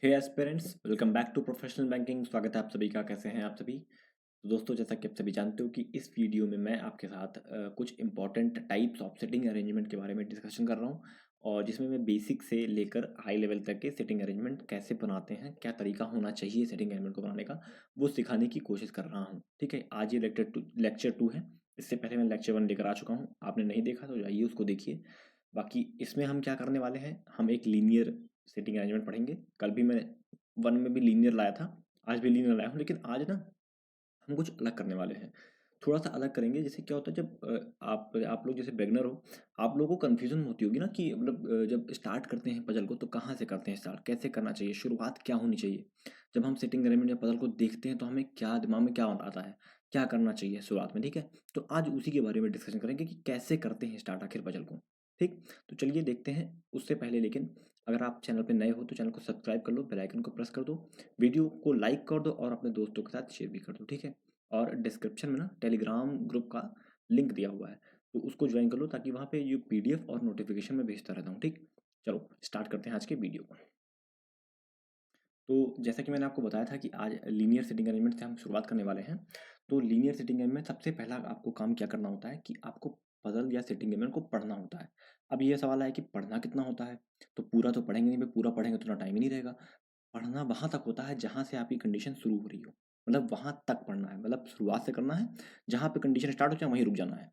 Hey aspirants, welcome back to Professional Banking. स्वागत है आप सभी का। कैसे हैं आप सभी? तो दोस्तों, जैसा कि आप सभी जानते हो कि इस वीडियो में मैं आपके साथ कुछ important types of sitting arrangement के बारे में डिस्कशन कर रहा हूं, और जिसमें मैं बेसिक से लेकर हाई लेवल तक के सिटिंग अरेंजमेंट कैसे बनाते हैं, क्या तरीका होना चाहिए सिटिंग अरेंजमेंट को बनाने का, वो सिखाने की कोशिश कर रहा हूँ। ठीक है, आज ये लेक्चर 2 है। इससे पहले मैं लेक्चर 1 लेकर आ चुका हूँ। आपने नहीं देखा तो जाइए उसको देखिए। बाकी इसमें हम क्या करने वाले हैं, हम एक लीनियर सिटिंग अरेंजमेंट पढ़ेंगे। कल भी मैं 1 में भी लीनियर लाया था, आज भी लीनियर लाया हूँ, लेकिन आज ना हम कुछ अलग करने वाले हैं। थोड़ा सा अलग करेंगे। जैसे क्या होता है, जब आप लोग जैसे बिगनर हो, आप लोगों को कन्फ्यूजन होती होगी ना कि मतलब जब स्टार्ट करते हैं पजल को तो कहाँ से करते हैं स्टार्ट, कैसे करना चाहिए, शुरुआत क्या होनी चाहिए। जब हम सिटिंग अरेंजमेंट या पजल को देखते हैं तो हमें क्या दिमाग में क्या आता है, क्या करना चाहिए शुरुआत में। ठीक है, तो आज उसी के बारे में डिस्कशन करेंगे कि कैसे करते हैं स्टार्ट आखिर पजल को। ठीक, तो चलिए देखते हैं। उससे पहले लेकिन अगर आप चैनल पे नए हो तो चैनल को सब्सक्राइब कर लो, बेल आइकन को प्रेस कर दो, वीडियो को लाइक कर दो और अपने दोस्तों के साथ शेयर भी कर दो। ठीक है, और डिस्क्रिप्शन में ना टेलीग्राम ग्रुप का लिंक दिया हुआ है, तो उसको ज्वाइन कर लो ताकि वहाँ पे ये पीडीएफ और नोटिफिकेशन में भेजता रहता हूँ। ठीक, चलो स्टार्ट करते हैं आज के वीडियो को। तो जैसा कि मैंने आपको बताया था कि आज लीनियर सिटिंग अरेंजमेंट से हम शुरुआत करने वाले हैं। तो लीनियर सिटिंग अरेंजमेंट सबसे पहला आपको काम क्या करना होता है कि आपको पजल या सिटिंग अरेंजमेंट को पढ़ना होता है। अब ये सवाल है कि पढ़ना कितना होता है, तो पूरा तो पढ़ेंगे नहीं भाई, पूरा पढ़ेंगे तो ना टाइम ही नहीं रहेगा। पढ़ना वहाँ तक होता है जहाँ से आपकी कंडीशन शुरू हो रही हो, मतलब वहाँ तक पढ़ना है, मतलब शुरुआत से करना है। जहाँ पे कंडीशन स्टार्ट हो जाए वहीं रुक जाना है।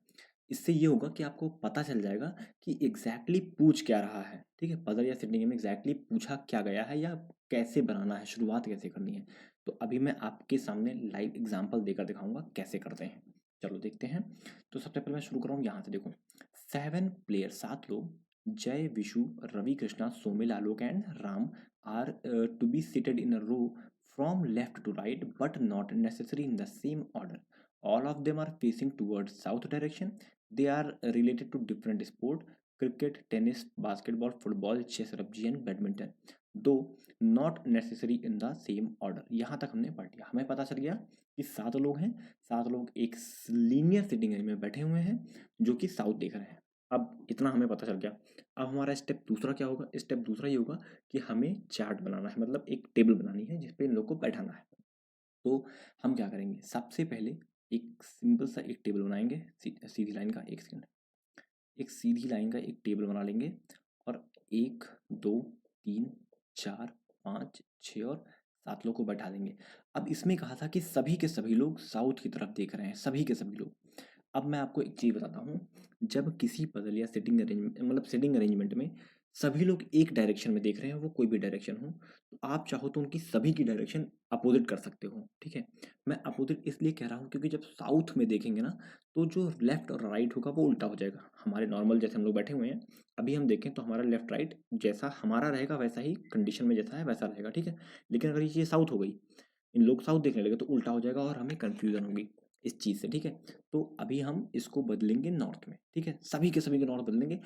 इससे ये होगा कि आपको पता चल जाएगा कि एग्जैक्टली पूछ क्या रहा है। ठीक है, पजल या सिटिंग में एग्जैक्टली पूछा क्या गया है या कैसे बनाना है, शुरुआत कैसे करनी है। तो अभी मैं आपके सामने लाइव एग्जांपल देकर दिखाऊंगा कैसे करते हैं। चलो देखते हैं। तो सबसे पहले मैं शुरू कर रहा हूँ यहाँ से। देखो, 7 प्लेयर, 7 लोग, Jay, Vishu, Ravi, Krishna, Somil, Alok and Ram are to be seated in a row from left to right but not necessary in the same order. All of them are facing towards south direction. They are related to different sport: cricket, tennis, basketball, football, chess, rugby and badminton, though not necessary in the same order. यहाँ तक हमने पढ़ लिया। हमें पता चल गया कि 7 लोग हैं, 7 लोग एक लीनियर सिटिंग में बैठे हुए हैं जो कि साउथ देख रहे हैं। अब इतना हमें पता चल गया। अब हमारा स्टेप दूसरा क्या होगा? स्टेप दूसरा ये होगा कि हमें चार्ट बनाना है, मतलब एक टेबल बनानी है जिस पे इन लोग को बैठाना है। तो हम क्या करेंगे, सबसे पहले एक सिंपल सा एक टेबल बनाएंगे, सीधी लाइन का। एक सेकंड, एक सीधी लाइन का एक टेबल बना लेंगे और 1 2 3 4 5 6 और 7 लोग को बैठा देंगे। अब इसमें कहा था कि सभी के सभी लोग साउथ की तरफ देख रहे हैं, सभी के सभी लोग। अब मैं आपको एक चीज़ बताता हूँ। जब किसी पजल या सिटिंग अरेंजमेंट, मतलब सिटिंग अरेंजमेंट में सभी लोग एक डायरेक्शन में देख रहे हैं, वो कोई भी डायरेक्शन हो, तो आप चाहो तो उनकी सभी की डायरेक्शन अपोजिट कर सकते हो। ठीक है, मैं अपोजिट इसलिए कह रहा हूँ क्योंकि जब साउथ में देखेंगे ना तो जो लेफ्ट और राइट होगा वो उल्टा हो जाएगा। हमारे नॉर्मल जैसे हम लोग बैठे हुए हैं, अभी हम देखें तो हमारा लेफ्ट राइट जैसा हमारा रहेगा वैसा ही कंडीशन में जैसा है वैसा रहेगा। ठीक है, लेकिन अगर ये चीज़ साउथ हो गई, इन लोग साउथ देखने लगे तो उल्टा हो जाएगा और हमें कन्फ्यूजन होगी इस चीज़ से। ठीक है, तो अभी हम इसको बदलेंगे नॉर्थ में। ठीक है, सभी के सभी के नॉर्थ बदलेंगे।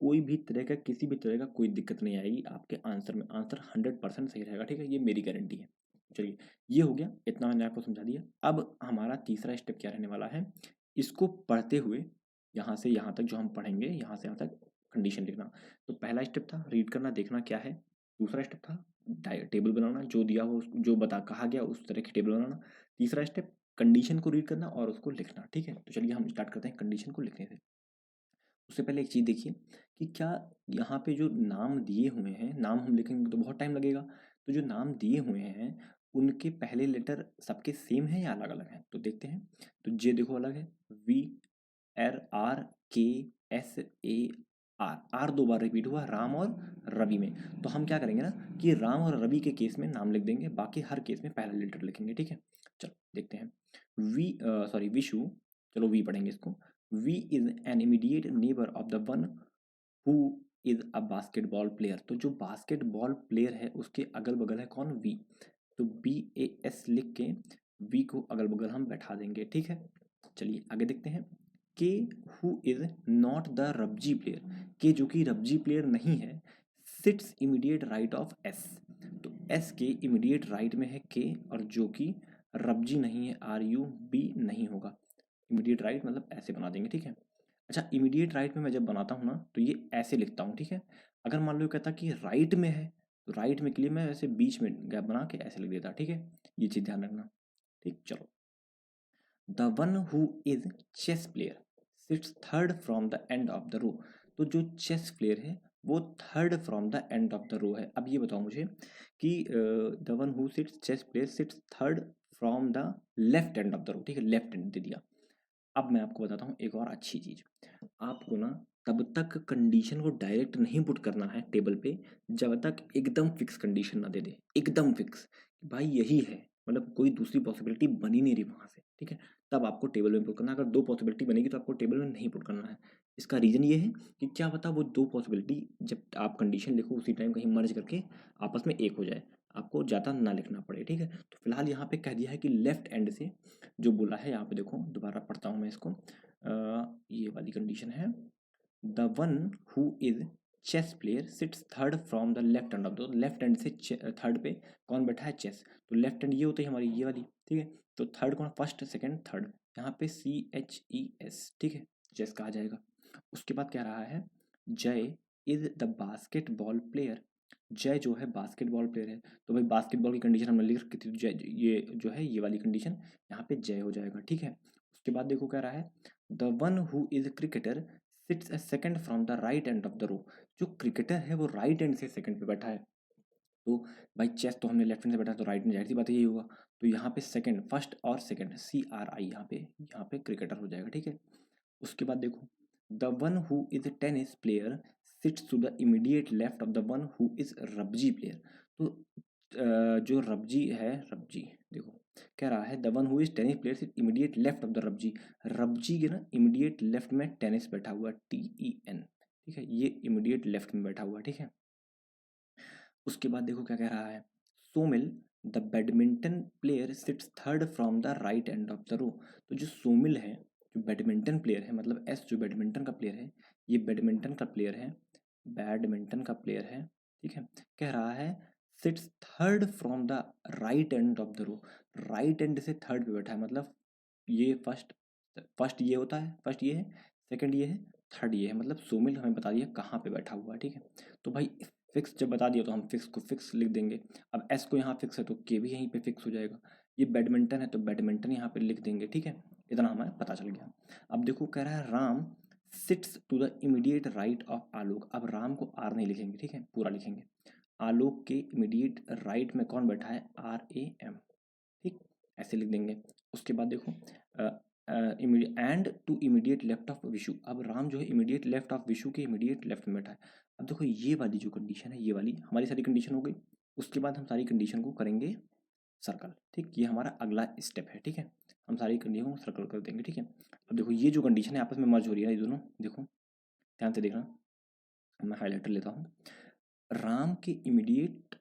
कोई भी तरह का, किसी भी तरह का कोई दिक्कत नहीं आएगी आपके आंसर में। आंसर 100% सही रहेगा। ठीक है, ये मेरी गारंटी है। चलिए, ये हो गया, इतना मैंने आपको समझा दिया। अब हमारा तीसरा स्टेप क्या रहने वाला है, इसको पढ़ते हुए यहाँ से यहाँ तक जो हम पढ़ेंगे, यहाँ से यहाँ तक कंडीशन लिखना। तो पहला स्टेप था रीड करना, देखना क्या है। दूसरा स्टेप था टेबल बनाना, जो दिया हो जो बता कहा गया उस तरह की टेबल बनाना। तीसरा स्टेप कंडीशन को रीड करना और उसको लिखना। ठीक है, तो चलिए हम स्टार्ट करते हैं कंडीशन को लिखने से। उससे पहले एक चीज़ देखिए कि क्या यहाँ पे जो नाम दिए हुए हैं, नाम हम लिखेंगे तो बहुत टाइम लगेगा। तो जो नाम दिए हुए हैं उनके पहले लेटर सबके सेम हैं या अलग अलग हैं, तो देखते हैं। तो जे देखो अलग है, we, R, R, K, S, A, R. R 2 बार रिपीट हुआ राम और रवि में। तो हम क्या करेंगे ना कि राम और रवि के केस में नाम लिख देंगे, बाकी हर केस में पहला लेटर लिखेंगे। ठीक है, चलो देखते हैं। वी, सॉरी विशु, चलो वी पढ़ेंगे इसको। V is an immediate neighbour of the one who is a basketball player. तो जो बास्केटबॉल प्लेयर है उसके अगल बगल है कौन, वी। तो BAS लिख के वी को अगल बगल हम बैठा देंगे। ठीक है, चलिए आगे देखते हैं। के who is not the रब्जी player, के जो कि रब्जी प्लेयर नहीं है, sits immediate right of S. तो एस के इमीडिएट राइट में है के, और जो कि रब्जी नहीं है, RUB नहीं होगा। इमीडिएट राइट मतलब ऐसे बना देंगे। ठीक है, अच्छा इमीडिएट राइट में मैं जब बनाता हूँ ना तो ये ऐसे लिखता हूँ। ठीक है, अगर मान लो कहता कि राइट में है तो राइट में के लिए मैं ऐसे बीच में गैप बना के ऐसे लिख देता, ठीक है, ये चीज़ ध्यान रखना। ठीक, चलो। The one who is chess player sits third from the end of the row. तो जो चेस प्लेयर है वो third from the end of the row है। अब ये बताओ मुझे कि the one who sits chess player sits third from the left end of the row, ठीक है, लेफ्ट एंड दे दिया। अब मैं आपको बताता हूँ एक और अच्छी चीज़। आपको ना तब तक कंडीशन को डायरेक्ट नहीं पुट करना है टेबल पे जब तक एकदम फिक्स कंडीशन ना दे दे, एकदम फिक्स भाई यही है, मतलब कोई दूसरी पॉसिबिलिटी बनी नहीं रही वहाँ से, ठीक है, तब आपको टेबल में पुट करना है। अगर दो पॉसिबिलिटी बनेगी तो आपको टेबल में नहीं पुट करना है। इसका रीज़न ये है कि क्या पता वो दो पॉसिबिलिटी जब आप कंडीशन लिखो उसी टाइम कहीं मर्ज करके आपस में एक हो जाए, आपको ज़्यादा ना लिखना पड़े, ठीक है। तो फिलहाल यहाँ पे कह दिया है कि लेफ्ट एंड से जो बोला है, यहाँ पे देखो दोबारा पढ़ता हूँ मैं इसको। ये वाली कंडीशन है, the one who is chess player sits third from the left end of the, left end से थर्ड पे कौन बैठा है, चेस। तो लेफ्ट एंड ये होती है हमारी ये वाली, ठीक है। तो थर्ड कौन, फर्स्ट सेकंड थर्ड, यहाँ पे CHES, ठीक है, चेस कहा जाएगा। उसके बाद कह रहा है जय इज द बास्केटबॉल प्लेयर। जय जो है बास्केटबॉल प्लेयर है, तो भाई बास्केटबॉल की कंडीशन हमने लिख रखी थी, तो जय ये जो है ये वाली कंडीशन यहाँ पे जय हो जाएगा, ठीक है। उसके बाद देखो कह रहा है the one who is cricketer sits a second from the right end of the row. जो क्रिकेटर है वो राइट एंड से सेकंड पे बैठा है। तो भाई चेस तो हमने लेफ्ट हैंड से बैठा तो राइट में, जाहिर सी बात है यही होगा। तो यहाँ पे सेकंड, फर्स्ट और सेकंड, CRI यहाँ पे क्रिकेटर हो जाएगा, ठीक है। उसके बाद देखो the one who is tennis player sits to the immediate left of the one who is रब्जी प्लेयर। तो जो रब्जी है, रब्जी देखो कह रहा है the one who is tennis player sit immediate left of the रब्जी। रब्जी के ना इमीडिएट लेफ्ट में टेनिस बैठा हुआ है, TEN, ठीक है, ये इमीडिएट लेफ्ट में बैठा हुआ है, ठीक है। उसके बाद देखो क्या कह रहा है, Somil the badminton player sits third from the right end of the row. तो जो सोमिल है, जो बैडमिंटन प्लेयर है, मतलब एस जो बैडमिंटन का प्लेयर है, ये बैडमिंटन का प्लेयर है, बैडमिंटन का प्लेयर है, ठीक है। कह रहा है sits third from the right end of the row. Right end से थर्ड पे बैठा है, मतलब ये फर्स्ट, फर्स्ट ये होता है, फर्स्ट ये है, सेकंड ये है, थर्ड ये है, मतलब सोमिल हमें बता दिया कहाँ पे बैठा हुआ है, ठीक है। तो भाई फिक्स जब बता दिया तो हम फिक्स को फिक्स लिख देंगे। अब एस को यहाँ फिक्स है तो के भी यहीं पे फिक्स हो जाएगा। ये बैडमिंटन है तो बैडमिंटन यहाँ पे लिख देंगे, ठीक है। इतना हमें पता चल गया। अब देखो कह रहा है Ram sits to the immediate right of Alok. अब राम को आर नहीं लिखेंगे, ठीक है, पूरा लिखेंगे। आलोक के इमीडिएट राइट में कौन बैठा है, RAM, ठीक, ऐसे लिख देंगे। उसके बाद देखो and to immediate left of Vishu. अब राम जो है इमीडिएट लेफ्ट ऑफ विशु के इमीडिएट लेफ्ट में बैठा है। अब देखो ये वाली जो कंडीशन है, ये वाली हमारी सारी कंडीशन हो गई। उसके बाद हम सारी कंडीशन को करेंगे सर्कल, ठीक, ये हमारा अगला स्टेप है, ठीक है। हम सारी कंडीशन को सर्कल कर देंगे, ठीक है। अब देखो ये जो कंडीशन है आपस में मर्ज हो रही है ये दोनों, देखो ध्यान से देखना। मैं हाईलाइटर लेता हूँ। राम के इमीडिएट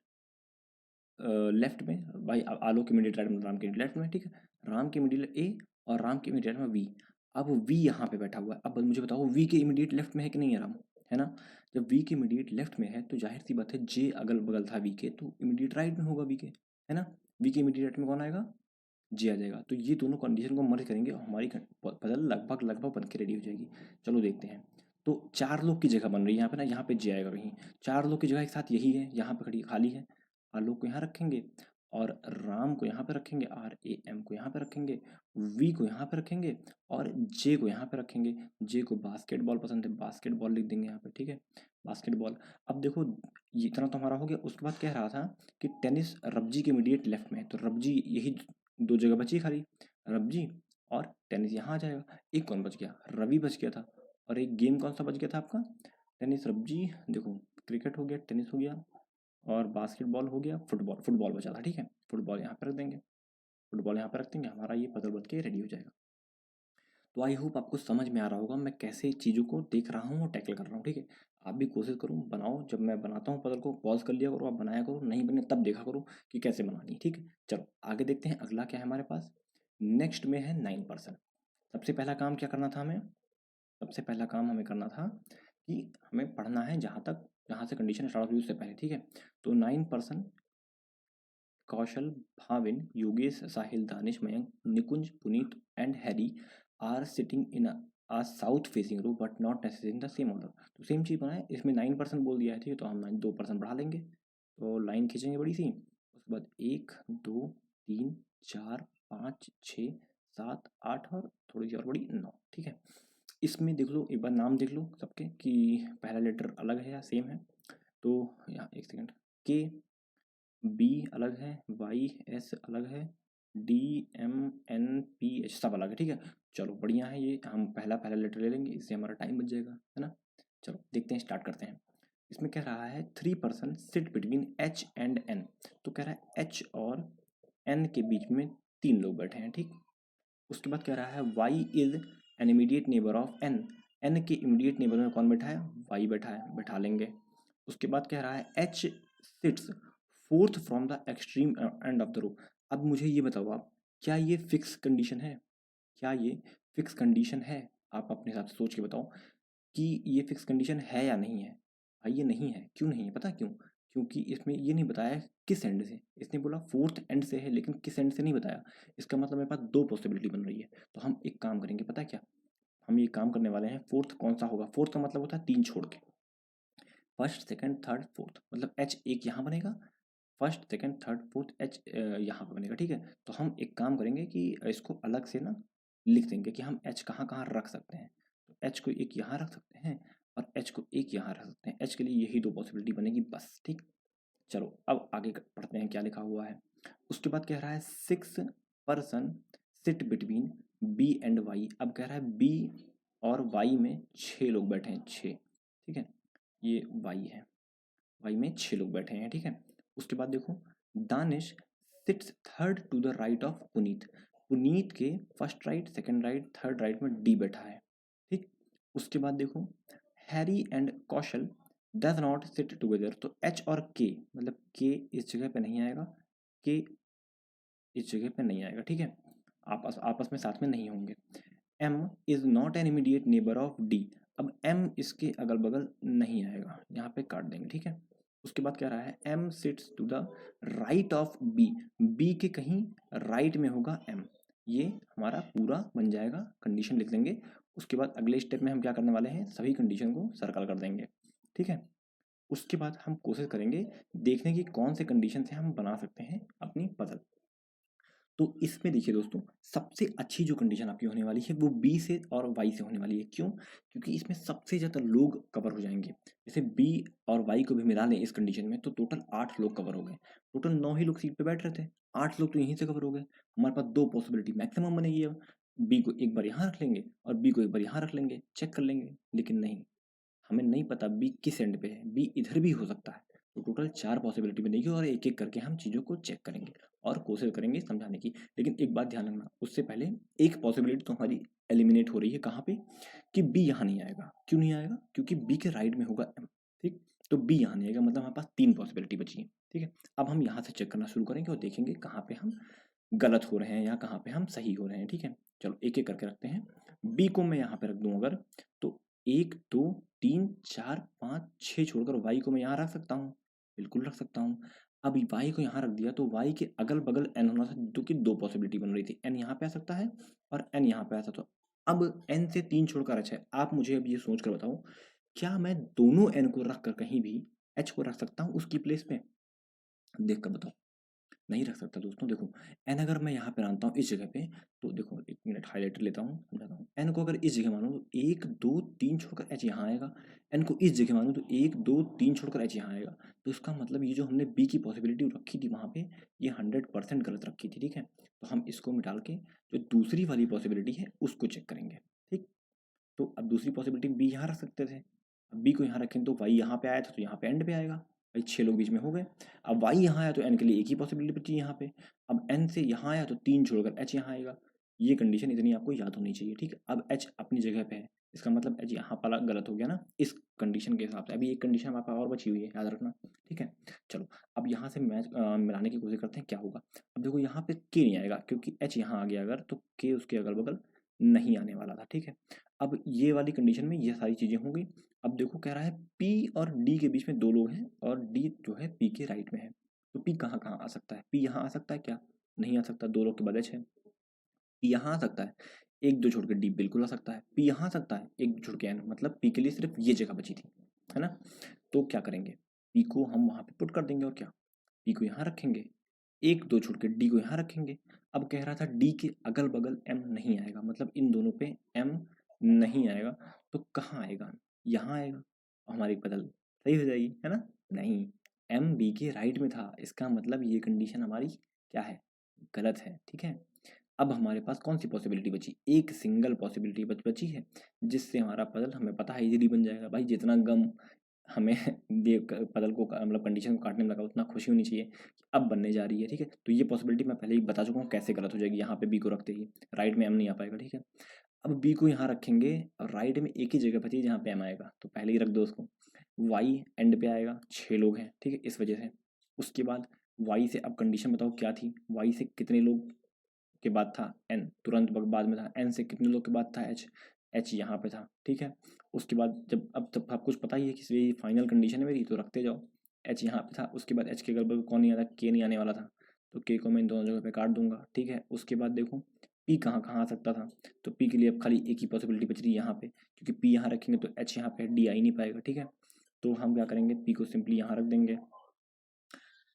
लेफ्ट में भाई आलोक के इमीडिएट राइट में, राम के लेफ्ट में, ठीक है। राम के इमीडिएट A और राम के इमीडिएट में V। अब V यहाँ पे बैठा हुआ है। अब मुझे बताओ V के इमीडिएट लेफ्ट में है कि नहीं है राम, है ना। जब V के इमीडिएट लेफ्ट में है तो जाहिर सी बात है J अगल बगल था V के, तो इमीडिएट राइट में होगा V के, है ना। V के इमीडिएट राइट में कौन आएगा, J आ जाएगा। तो ये दोनों कंडीशन को मर्ज करेंगे और हमारी पजल लगभग लगभग बन के रेडी हो जाएगी। चलो देखते हैं। तो चार लोग की जगह बन रही है यहाँ पे ना, यहाँ पे J आएगा कहीं। चार लोग की जगह एक साथ यही है, यहाँ पे खड़ी खाली है। आलोक को यहाँ रखेंगे और राम को यहाँ पे रखेंगे, RAM को यहाँ पे रखेंगे, V को यहाँ पे रखेंगे और J को यहाँ पे रखेंगे। J को बास्केटबॉल पसंद है, बास्केटबॉल लिख देंगे यहाँ पे, ठीक है, बास्केटबॉल। अब देखो ये इतना तो हमारा हो गया। उसके बाद कह रहा था कि टेनिस रब्जी के इमीडिएट लेफ्ट में है, तो रब्जी यही दो जगह बची खाली, रब्जी और टेनिस यहाँ आ जाएगा। एक कौन बच गया, रवि बच गया था। और एक गेम कौन सा बच गया था आपका, टेनिस रब्जी, देखो क्रिकेट हो गया, टेनिस हो गया और बास्केटबॉल हो गया, फुटबॉल, फुटबॉल बचा था, ठीक है। फुटबॉल यहाँ पे रख देंगे, फुटबॉल यहाँ पे रख देंगे, हमारा ये पजल बन के रेडी हो जाएगा। तो आई होप आपको समझ में आ रहा होगा मैं कैसे चीज़ों को देख रहा हूँ और टैकल कर रहा हूँ, ठीक है। आप भी कोशिश करो बनाओ, जब मैं बनाता हूँ पजल को पॉज कर लिया करो, आप बनाया करो, नहीं बने तब देखा करो कि कैसे बनानी है, ठीक है। चलो आगे देखते हैं अगला क्या है हमारे पास। नेक्स्ट में है 9%। सबसे पहला काम क्या करना था हमें, सबसे पहला काम हमें करना था कि हमें पढ़ना है जहाँ से कंडीशन स्टार्ट हुई उससे पहले, ठीक है। तो 9% Kaushal, Bhavin, Yogesh, Sahil, Danish, Mayank, Nikunj, Puneet and Harry are sitting in a south facing row but not necessary in the same order. तो सेम चीज़ बनाए, इसमें 9% बोल दिया है, ठीक है, तो हम 2% बढ़ा लेंगे। तो लाइन खींचेंगे बड़ी सी, उसके बाद 1 2 3 4 5 6 7 8 और थोड़ी सी और बड़ी 9, ठीक है। इसमें देख लो, एक बार नाम देख लो सबके कि पहला लेटर अलग है या सेम है। तो यहाँ एक सेकेंड, के बी अलग है, वाई एस अलग है, D M N P H सब अलग है, ठीक है। चलो बढ़िया है, ये हम पहला पहला लेटर ले लेंगे, इससे हमारा टाइम बच जाएगा, है ना। चलो देखते हैं, स्टार्ट करते हैं। इसमें कह रहा है 3 person sit between H and N. तो कह रहा है एच और एन के बीच में 3 लोग बैठे हैं, ठीक। उसके बाद कह रहा है Y is an immediate neighbour of N. N के इमीडिएट नेबर में कौन बैठा है, वाई बैठा है, बैठा लेंगे। उसके बाद कह रहा है H sits fourth from the extreme end of the row. अब मुझे ये बताओ आप, क्या ये फिक्स कंडीशन है, क्या ये फिक्स कंडीशन है? आप अपने हिसाब से सोच के बताओ कि ये फिक्स कंडीशन है या नहीं है। भाई ये नहीं है, क्यों नहीं है पता क्यों? क्योंकि इसमें ये नहीं बताया किस एंड से, इसने बोला फोर्थ एंड से है लेकिन किस एंड से नहीं बताया। इसका मतलब मेरे पास 2 पॉसिबिलिटी बन रही है। तो हम एक काम करेंगे, पता है क्या, हम ये काम करने वाले हैं, फोर्थ कौन सा होगा, फोर्थ का मतलब होता है 3 छोड़ के, फर्स्ट सेकंड थर्ड फोर्थ, मतलब एच एक यहाँ बनेगा, first second third fourth H यहाँ पे बनेगा, ठीक है। तो हम एक काम करेंगे कि इसको अलग से ना लिख देंगे कि हम एच कहाँ कहाँ रख सकते हैं। तो एच को एक यहाँ रख सकते हैं और एच को एक यहाँ रख सकते हैं, एच के लिए यही 2 पॉसिबिलिटी बनेगी बस, ठीक। चलो अब आगे पढ़ते हैं क्या लिखा हुआ है। उसके बाद कह रहा है 6 person sit between B and Y. अब कह रहा है बी और वाई में 6 लोग बैठे हैं, 6, ठीक है। ये वाई है, वाई में 6 लोग बैठे हैं, ठीक है। उसके बाद देखो Danish sits third to the right of Puneet. Puneet के first right second right third right में डी बैठा है, ठीक। उसके बाद देखो Harry and Kaushal does not sit together. तो एच और के, मतलब के इस जगह पे नहीं आएगा, के इस जगह पे नहीं आएगा, ठीक है। आपस आपस में साथ में नहीं होंगे। M is not an immediate neighbour of D. अब एम इसके अगल बगल नहीं आएगा, यहाँ पे काट देंगे, ठीक है। उसके बाद कह रहा है M sits to the right of B. B के कहीं राइट में होगा एम। ये हमारा पूरा बन जाएगा, कंडीशन लिख देंगे। उसके बाद अगले स्टेप में हम क्या करने वाले हैं, सभी कंडीशन को सर्कल कर देंगे, ठीक है। उसके बाद हम कोशिश करेंगे देखने की कौन से कंडीशन से हम बना सकते हैं अपनी पजल। तो इसमें देखिए दोस्तों, सबसे अच्छी जो कंडीशन आपकी होने वाली है वो बी से और वाई से होने वाली है। क्यों? क्योंकि इसमें सबसे ज़्यादा लोग कवर हो जाएंगे। जैसे बी और वाई को भी मिला लें इस कंडीशन में तो टोटल 8 लोग कवर हो गए। टोटल 9 ही लोग सीट पे बैठ रहे थे, 8 लोग तो यहीं से कवर हो गए। हमारे पास 2 पॉसिबिलिटी मैक्सिमम बनेगी। अब बी को एक बार यहाँ रख लेंगे और बी को एक बार यहाँ रख लेंगे, चेक कर लेंगे। लेकिन नहीं, हमें नहीं पता बी किस एंड पे है, बी इधर भी हो सकता है। तो टोटल 4 पॉसिबिलिटी बनेगी और एक एक करके हम चीज़ों को चेक करेंगे और कोशिश करेंगे समझाने की। लेकिन एक बात ध्यान रखना, उससे पहले एक पॉसिबिलिटी तो हमारी एलिमिनेट हो रही है, कहाँ पे, कि बी यहाँ नहीं आएगा। क्यों नहीं आएगा? क्योंकि बी के राइट में होगा एम, ठीक। तो बी यहाँ नहीं आएगा, मतलब हमारे पास 3 पॉसिबिलिटी बची है, ठीक है। अब हम यहाँ से चेक करना शुरू करेंगे और देखेंगे कहाँ पे हम गलत हो रहे हैं या कहाँ पे हम सही हो रहे हैं, ठीक है। चलो एक एक करके रखते हैं। बी को मैं यहाँ पे रख दूँ अगर, तो 1 2 3 4 5 6 छोड़कर वाई को मैं यहाँ रख सकता हूँ, बिल्कुल रख सकता हूँ। अब वाई को यहाँ रख दिया तो वाई के अगल बगल एन होना था, जो कि 2 पॉसिबिलिटी बन रही थी, एन यहाँ पे आ सकता है और एन यहाँ पे आ सकता है। अब एन से 3 छोड़कर अच्छा है। आप मुझे अब ये सोच कर बताओ, क्या मैं दोनों एन को रख कर कहीं भी एच को रख सकता हूँ उसकी प्लेस पे? देख कर बताओ। नहीं रख सकता दोस्तों। देखो एन अगर मैं यहाँ पे मानता हूँ इस जगह पे, तो देखो 1 मिनट हाईलाइटर लेता हूँ, समझाता हूँ। एन को अगर इस जगह मानो तो 1 2 3 छोड़कर एच यहाँ आएगा। एन को इस जगह मानो तो 1 2 3 छोड़कर एच यहाँ आएगा। तो इसका मतलब ये जो हमने बी की पॉसिबिलिटी रखी थी वहाँ पे, ये 100% गलत रखी थी, ठीक है। तो हम इसको मिटाल के जो दूसरी वाली पॉसिबिलिटी है उसको चेक करेंगे, ठीक। तो अब दूसरी पॉसिबिलिटी बी यहाँ रख सकते थे। अब बी को यहाँ रखें तो वाई यहाँ पे आया था तो यहाँ पे एंड पे आएगा। भाई 6 लोग बीच में हो गए। अब वाई यहाँ आया तो एन के लिए एक ही पॉसिबिलिटी बची यहाँ पे। अब एन से यहाँ आया तो 3 छोड़कर एच यहाँ आएगा। ये कंडीशन इतनी आपको याद होनी चाहिए, ठीक है। अब एच अपनी जगह पे है, इसका मतलब एच यहाँ पर गलत हो गया ना इस कंडीशन के हिसाब से। अभी एक कंडीशन हमारे पास और बची हुई है, याद रखना, ठीक है। चलो अब यहाँ से मैच मिलाने की कोशिश करते हैं क्या होगा। अब देखो यहाँ पे के नहीं आएगा क्योंकि एच यहाँ आ गया अगर, तो के उसके अगल बगल नहीं आने वाला था, ठीक है। अब ये वाली कंडीशन में ये सारी चीज़ें होंगी। अब देखो कह रहा है पी और डी के बीच में 2 लोग हैं और डी जो है पी के राइट में है। तो पी कहाँ कहाँ आ सकता है? पी यहाँ आ सकता है क्या? नहीं आ सकता, 2 लोग के बाद एच है। पी यहाँ आ सकता है, 1 2 छोड़ के डी बिल्कुल आ सकता है। पी यहाँ आ सकता है, 1 2 छोड़ के एन, मतलब पी के लिए सिर्फ ये जगह बची थी, है ना। तो क्या करेंगे, पी को हम वहाँ पे पुट कर देंगे और क्या, पी को यहाँ रखेंगे, एक दो छोड़ के डी को यहाँ रखेंगे। अब कह रहा था डी के अगल बगल एम नहीं आएगा, मतलब इन दोनों पे एम नहीं आएगा, तो कहाँ आएगा, यहाँ आएगा, हमारी बदल सही हो जाएगी, है ना। नहीं, एम बी के राइट में था, इसका मतलब ये कंडीशन हमारी क्या है, गलत है, ठीक है। अब हमारे पास कौन सी पॉसिबिलिटी बची, एक सिंगल पॉसिबिलिटी बची है, जिससे हमारा पजल हमें पता है इजीली बन जाएगा। भाई जितना गम हमें पजल को मतलब कंडीशन को काटने में लगा, उतना खुशी होनी चाहिए कि अब बनने जा रही है, ठीक है। तो ये पॉसिबिलिटी मैं पहले ही बता चुका हूँ कैसे गलत हो जाएगी, यहाँ पे बी को रखते ही राइट में एम नहीं आ पाएगा, ठीक है। अब बी को यहाँ रखेंगे और राइट में एक ही जगह बची है जहाँ पे एम आएगा, तो पहले ही रख दो उसको। वाई एंड पे आएगा, 6 लोग हैं, ठीक है, इस वजह से। उसके बाद वाई से अब कंडीशन बताओ क्या थी, वाई से कितने लोग के बाद था एन, तुरंत बाद में था, एन से कितने लोग के बाद था एच, एच यहाँ पे था, ठीक है। उसके बाद जब अब तब सब कुछ पता ही है कि ये फाइनल कंडीशन है मेरी, तो रखते जाओ, एच यहाँ पे था। उसके बाद एच के अगल बगल कौन नहीं आता, के नहीं आने वाला था, तो के को मैं इन दोनों जगह पे काट दूंगा, ठीक है। उसके बाद देखो पी कहाँ कहाँ आ सकता था, तो पी के लिए अब खाली एक ही पॉसिबिलिटी बच रही है यहाँ पे, क्योंकि पी यहाँ रखेंगे तो एच यहाँ पे डी आ ही नहीं पाएगा, ठीक है। तो हम क्या करेंगे, पी को सिंपली यहाँ रख देंगे,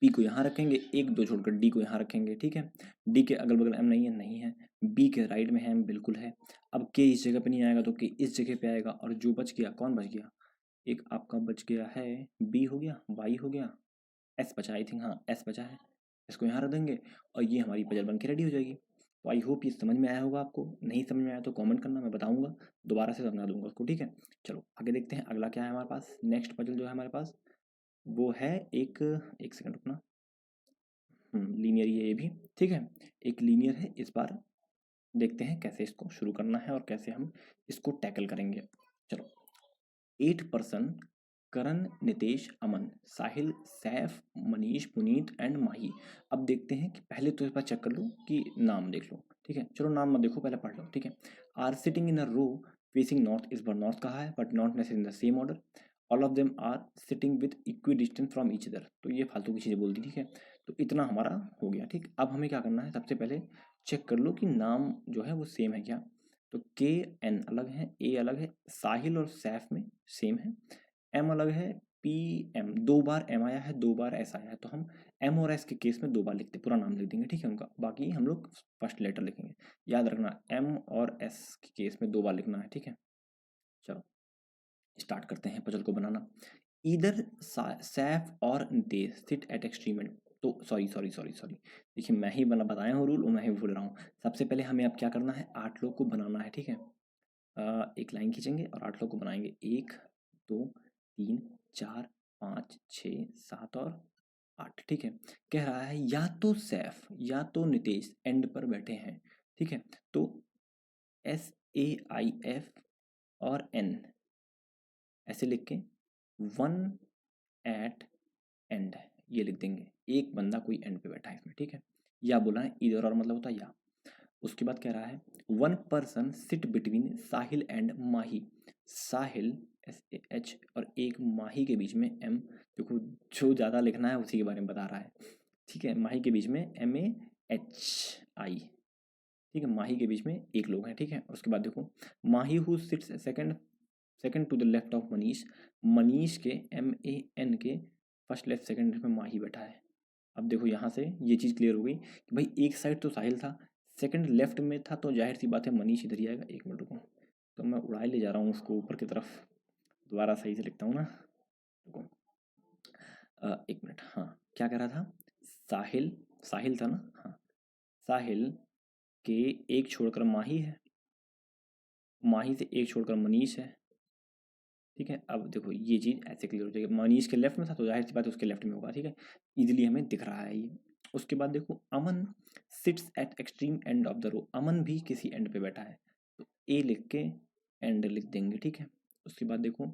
पी को यहाँ रखेंगे, एक दो छोड़कर डी को यहाँ रखेंगे, ठीक है। डी के अगल बगल एम नहीं है, नहीं है। बी के राइट में है एम, बिल्कुल है। अब के इस जगह पे नहीं आएगा तो के इस जगह पे आएगा, और जो बच गया, कौन बच गया, एक आपका बच गया है, बी हो गया, वाई हो गया, एस बचा, आई थिंक, हाँ एस बचा है, इसको यहाँ रख देंगे और ये हमारी पजल बन के रेडी हो जाएगी। तो आई होप ये समझ में आया होगा आपको, नहीं समझ में आया तो कमेंट करना, मैं बताऊंगा, दोबारा से समझा दूंगा उसको, ठीक है। चलो आगे देखते हैं अगला क्या है हमारे पास, नेक्स्ट पजल जो है हमारे पास वो है एक सेकंड रुकना, लीनियर ये भी, ठीक है, एक लीनियर है। इस बार देखते हैं कैसे इसको शुरू करना है और कैसे हम इसको टैकल करेंगे। चलो, 8 पर्सन, करण, नितेश, अमन, साहिल, सैफ, मनीष, पुनीत एंड माही। अब देखते हैं कि पहले तो इस बार चेक कर लो कि नाम देख लो, ठीक है। चलो नाम मत देखो, पहले पढ़ लो, ठीक है। Are sitting in a row facing north, इस बार नॉर्थ कहा है, but not necessary in the same order. All of them are sitting with equidistance from each other, तो ये फालतू की चीज़ें बोल दी, ठीक है। तो इतना हमारा हो गया, ठीक। अब हमें क्या करना है, सबसे पहले चेक कर लो कि नाम जो है वो सेम है क्या। तो के एन अलग है, ए अलग है, साहिल और सैफ में सेम है, एम अलग है, पी एम, 2 बार एम आया है, 2 बार एस आया है, तो हम एम और एस के केस में 2 बार लिखते, पूरा नाम लिख देंगे, ठीक है उनका, बाकी हम लोग फर्स्ट लेटर लिखेंगे। याद रखना एम और एस के केस में 2 बार लिखना है, ठीक है। चलो स्टार्ट करते हैं पजल को बनाना। इधर सैफ और Nitesh sit at extreme and, तो सॉरी सॉरी सॉरी सॉरी, देखिए मैं ही बना बताया हूँ रूल और मैं ही भूल रहा हूँ। सबसे पहले हमें अब क्या करना है, 8 लोग को बनाना है, ठीक है। एक लाइन खींचेंगे और 8 लोग को बनाएंगे, 1 2 3 4 5 6 7 और 8, ठीक है। कह रहा है या तो सैफ या तो नितेश एंड पर बैठे हैं, ठीक है। तो SAIF और N ऐसे लिख के 1 at एंड ये लिख देंगे, एक बंदा कोई एंड पे बैठा है इसमें, ठीक है। या बोला है इधर और मतलब होता है या। उसके बाद कह रहा है 1 person sit between Sahil and Mahi, Sahil SAH और एक माही के बीच में M, देखो जो ज़्यादा लिखना है उसी के बारे में बता रहा है, ठीक है। माही के बीच में MAHI, ठीक है, माही के बीच में एक लोग हैं, ठीक है। उसके बाद देखो Mahi who sits second, second to the left of Manish, Manish के MAN के फर्स्ट लेफ्ट सेकंड में माही बैठा है। अब देखो यहाँ से ये चीज़ क्लियर हो गई कि भाई एक साइड तो साहिल था, सेकंड लेफ्ट में था, तो जाहिर सी बात है मनीष इधर ही आएगा। एक मिनट रुको, तो मैं उड़ाए ले जा रहा हूँ उसको ऊपर की तरफ, दोबारा सही से लिखता हूँ ना, रुको, एक मिनट, हाँ क्या कह रहा था, साहिल, साहिल था ना, हाँ, साहिल के एक छोड़कर माही है, माही से एक छोड़कर मनीष है, ठीक है। अब देखो ये चीज़ ऐसे क्लियर हो जाएगी, मनीष के लेफ्ट में था तो जाहिर सी बात है उसके लेफ्ट में होगा, ठीक है, इजीली हमें दिख रहा है ये। उसके बाद देखो Aman sits at extreme end of the row, Aman भी किसी एंड पे बैठा है, तो ए लिख के एंड लिख देंगे, ठीक है। उसके बाद देखो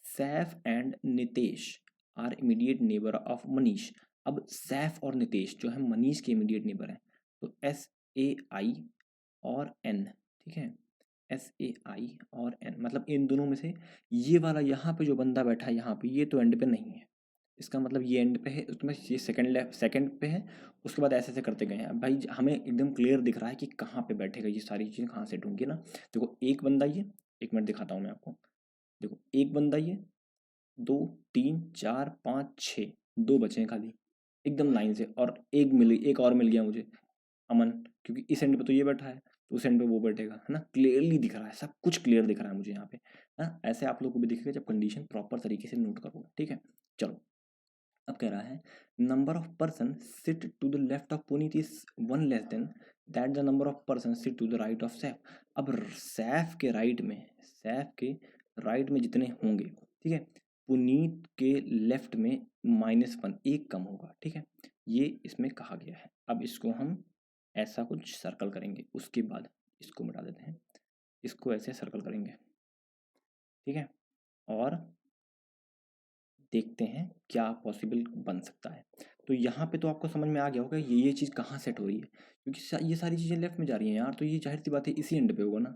Saif and Nitesh are immediate neighbour of Manish, अब सैफ और नितेश जो है मनीष के इमीडिएट नेबर हैं, तो SAI और N, ठीक है, SAI और N, मतलब इन दोनों में से ये वाला यहाँ पे जो बंदा बैठा है यहाँ पे, ये तो एंड पे नहीं है, इसका मतलब ये एंड पे है, उसमें ये सेकंड लेफ्ट सेकंड पे है। उसके बाद ऐसे ऐसे करते गए हैं, अब भाई हमें एकदम क्लियर दिख रहा है कि कहाँ पे बैठेगा, ये सारी चीज़ें कहाँ सेट होंगी ना। देखो एक बंदा ये, एक मिनट दिखाता हूँ मैं आपको, देखो एक बंदा ये, 2 3 4 5 6, 2 बचे हैं खाली एकदम लाइन से, और एक और मिल गया मुझे, अमन, क्योंकि इस एंड पे तो ये बैठा है तो उस एंड पे वो बैठेगा, है ना। क्लियरली दिख रहा है, सब कुछ क्लियर दिख रहा है मुझे यहाँ पे, है ना। ऐसे आप लोगों को भी दिखेगा जब कंडीशन प्रॉपर तरीके से नोट करोगे, ठीक है। चलो, अब कह रहा है number of person sit to the left of Puneet is one less than that the number of person sit to the right of Saif. अब सैफ के राइट में जितने होंगे, ठीक है, पुनीत के लेफ्ट में -1, एक कम होगा, ठीक है, ये इसमें कहा गया है। अब इसको हम ऐसा कुछ सर्कल करेंगे, उसके बाद इसको मिटा देते हैं, इसको ऐसे सर्कल करेंगे, ठीक है, और देखते हैं क्या पॉसिबल बन सकता है। तो यहाँ पे तो आपको समझ में आ गया होगा ये चीज़ कहाँ सेट हो रही है, क्योंकि ये सारी चीज़ें लेफ्ट में जा रही हैं यार, तो ये जाहिर सी बात है इसी एंड पे होगा ना।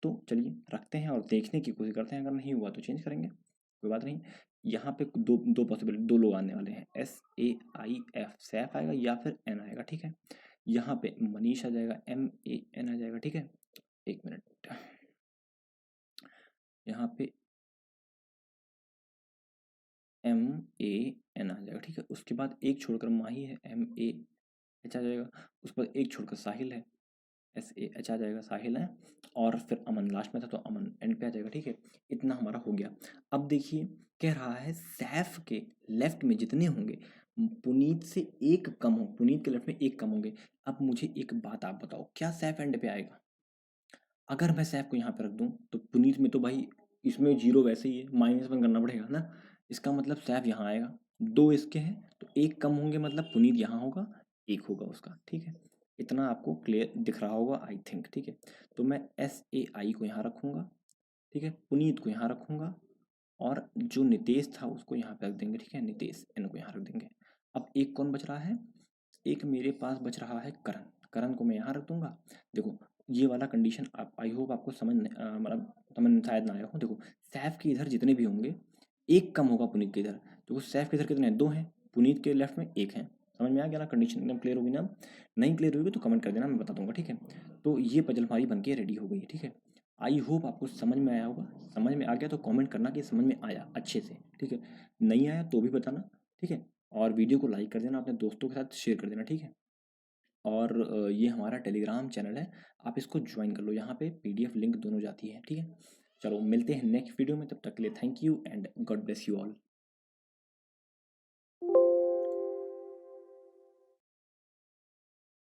तो चलिए रखते हैं और देखने की कोशिश करते हैं, अगर नहीं हुआ तो चेंज करेंगे, कोई बात नहीं। यहाँ पे दो दो पॉसिबिलिटी, दो लोग आने वाले हैं, SAIF सैफ आएगा या फिर N आएगा, ठीक है। यहाँ पे मनीष आ जाएगा, MAN आ जाएगा, ठीक है। एक मिनट, यहाँ पे MAN आ जाएगा, ठीक है। उसके बाद एक छोड़कर माही है, MAH आ जाएगा। उसके बाद एक छोड़कर साहिल है, SAH आ जाएगा, साहिल है। और फिर अमन लास्ट में था तो अमन एंड पे आ जाएगा, ठीक है। इतना हमारा हो गया। अब देखिए कह रहा है सैफ के लेफ्ट में जितने होंगे पुनीत से एक कम हो, पुनीत के लेफ्ट में एक कम होंगे। अब मुझे एक बात आप बताओ, क्या सैफ एंड पे आएगा? अगर मैं सैफ को यहाँ पे रख दूँ तो पुनीत में तो भाई इसमें जीरो वैसे ही है, -1 करना पड़ेगा ना। इसका मतलब सैफ यहाँ आएगा, दो इसके हैं तो एक कम होंगे, मतलब पुनीत यहाँ होगा, एक होगा उसका, ठीक है। इतना आपको क्लियर दिख रहा होगा आई थिंक, ठीक है। तो मैं SAI को यहाँ रखूँगा, ठीक है, पुनीत को यहाँ रखूँगा, और जो नितेश था उसको यहाँ पे रख देंगे, ठीक है, नितेश N को यहाँ रख देंगे। अब एक कौन बच रहा है? एक मेरे पास बच रहा है करण, करण को मैं यहाँ रख दूंगा। देखो ये वाला कंडीशन आप, आई होप आपको मतलब समझ में शायद ना आया हो। देखो सैफ के इधर जितने भी होंगे एक कम होगा पुनीत के इधर। देखो सैफ के इधर कितने हैं? 2 हैं, पुनीत के लेफ्ट में एक है। समझ में आ गया ना? कंडीशन एकदम क्लियर होगी ना? नहीं क्लियर होगी तो कमेंट कर देना, मैं बता दूंगा, ठीक है। तो ये पजल हमारी बन के रेडी हो गई है, ठीक है। आई होप आपको समझ में आया होगा। समझ में आ गया तो कमेंट करना कि समझ में आया अच्छे से, ठीक है। नहीं आया तो भी बताना, ठीक है। और वीडियो को लाइक कर देना, अपने दोस्तों के साथ शेयर कर देना, ठीक है। और ये हमारा टेलीग्राम चैनल है, आप इसको ज्वाइन कर लो, यहाँ पे PDF लिंक दोनों जाती है, ठीक है। चलो मिलते हैं नेक्स्ट वीडियो में, तब तक के लिए thank you and God bless you all.